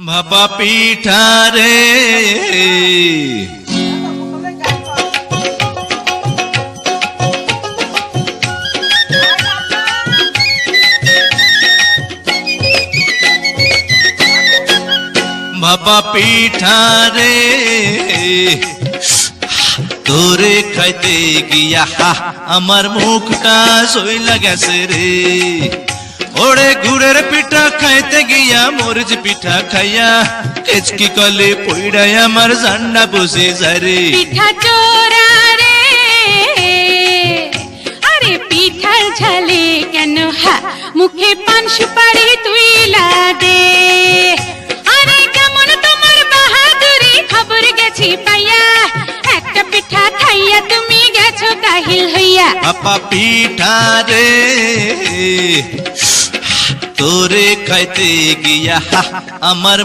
ভাপা পিঠা রে ভাপা পিঠা রে তোরে খাইতে গিয়া আমার মুখটা সইলা গেছে রে ওরে গুড়ের পিঠা খাইতে গিয়া মরিচ পিঠা খাইয়া কেচকি কলে পইড়াই আমার জান্ডা বসে যায় রে পিঠা চোরা রে আরে পিঠার ঝালে কেন মুখে পান সুপারি তুইলা দে আরে কেমন তোমার বাহাদুরি খবর গেছি পাইয়া একটা পিঠা খাইয়া তুমি গেছো কাহিল হইয়া ভাপা পিঠা রে তোরে খাইতে গিয়া আমার